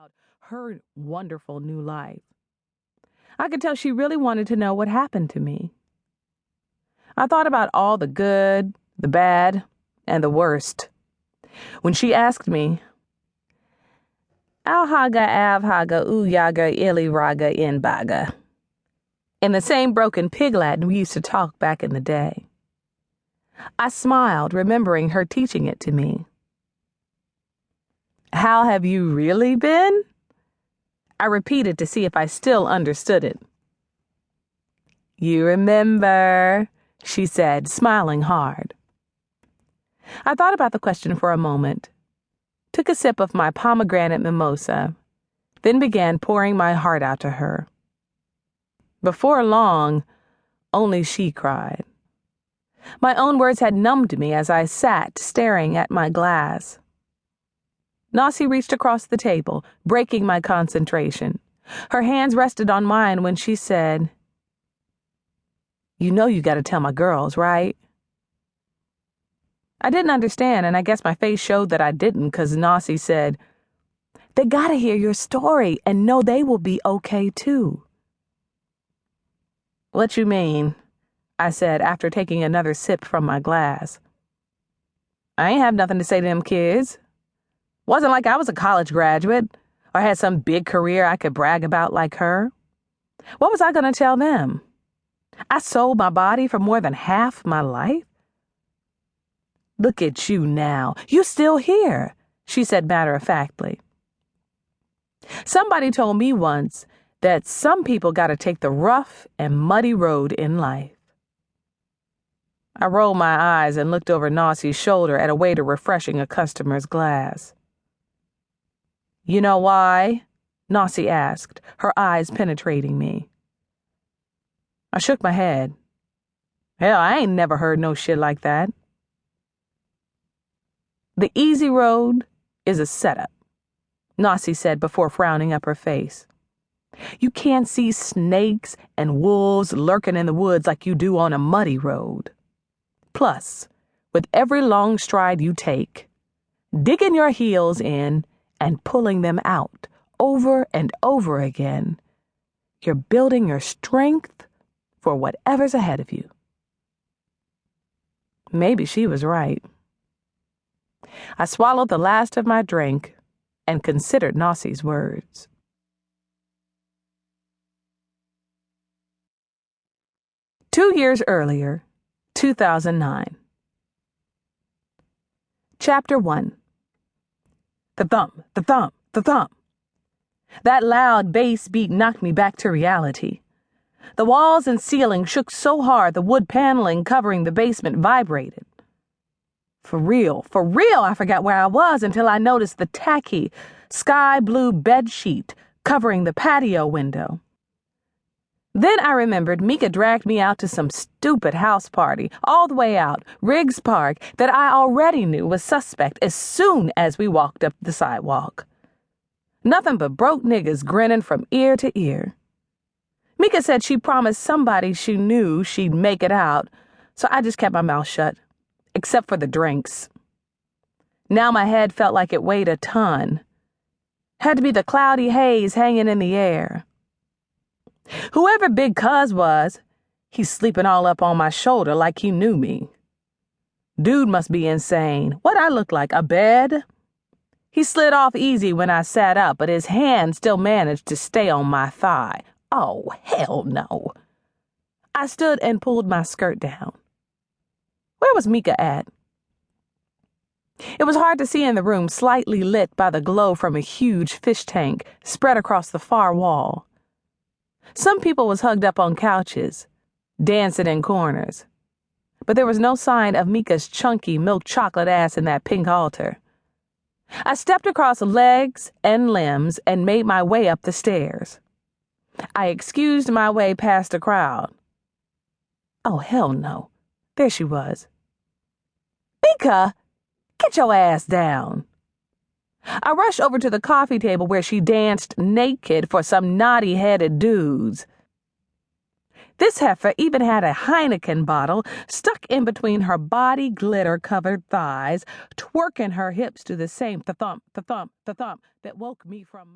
about her wonderful new life. I could tell she really wanted to know what happened to me. I thought about all the good, the bad, and the worst. When she asked me, Alhaga avhaga uyaga iliraga inbaga, in the same broken pig Latin we used to talk back in the day, I smiled, remembering her teaching it to me. How have you really been? I repeated to see if I still understood it. You remember, she said, smiling hard. I thought about the question for a moment, took a sip of my pomegranate mimosa, then began pouring my heart out to her. Before long, only she cried. My own words had numbed me as I sat staring at my glass. Nasi reached across the table, breaking my concentration. Her hands rested on mine when she said, You know you gotta tell my girls, right? I didn't understand, and I guess my face showed that I didn't, 'cause Nasi said, They gotta hear your story and know they will be okay too. What you mean? I said after taking another sip from my glass. I ain't have nothing to say to them kids. Wasn't like I was a college graduate or had some big career I could brag about like her. What was I going to tell them? I sold my body for more than half my life? Look at you now. You still here, she said matter-of-factly. Somebody told me once that some people got to take the rough and muddy road in life. I rolled my eyes and looked over Nasi's shoulder at a waiter refreshing a customer's glass. You know why? Nasi asked, her eyes penetrating me. I shook my head. Hell, I ain't never heard no shit like that. The easy road is a setup, Nasi said before frowning up her face. You can't see snakes and wolves lurking in the woods like you do on a muddy road. Plus, with every long stride you take, digging your heels in and pulling them out over and over again, you're building your strength for whatever's ahead of you. Maybe she was right. I swallowed the last of my drink and considered Nasi's words. Two years earlier, 2009. Chapter 1. The thump, the thump, the thump. That loud bass beat knocked me back to reality. The walls and ceiling shook so hard the wood paneling covering the basement vibrated. For real, I forgot where I was until I noticed the tacky, sky blue bed sheet covering the patio window. Then I remembered Mika dragged me out to some stupid house party all the way out, Riggs Park, that I already knew was suspect as soon as we walked up the sidewalk. Nothing but broke niggas grinning from ear to ear. Mika said she promised somebody she knew she'd make it out, so I just kept my mouth shut, except for the drinks. Now my head felt like it weighed a ton. Had to be the cloudy haze hanging in the air. Whoever Big Cuz was, he's sleeping all up on my shoulder like he knew me. Dude must be insane. What'd I look like, a bed? He slid off easy when I sat up, but his hand still managed to stay on my thigh. Oh, hell no. I stood and pulled my skirt down. Where was Mika at? It was hard to see in the room, slightly lit by the glow from a huge fish tank spread across the far wall. Some people was hugged up on couches, dancing in corners. But there was no sign of Mika's chunky milk chocolate ass in that pink altar. I stepped across legs and limbs and made my way up the stairs. I excused my way past the crowd. Oh, hell no. There she was. Mika, get your ass down. I rushed over to the coffee table where she danced naked for some naughty-headed dudes. This heifer even had a Heineken bottle stuck in between her body glitter-covered thighs, twerking her hips to the same thump, the thump, the thump that woke me from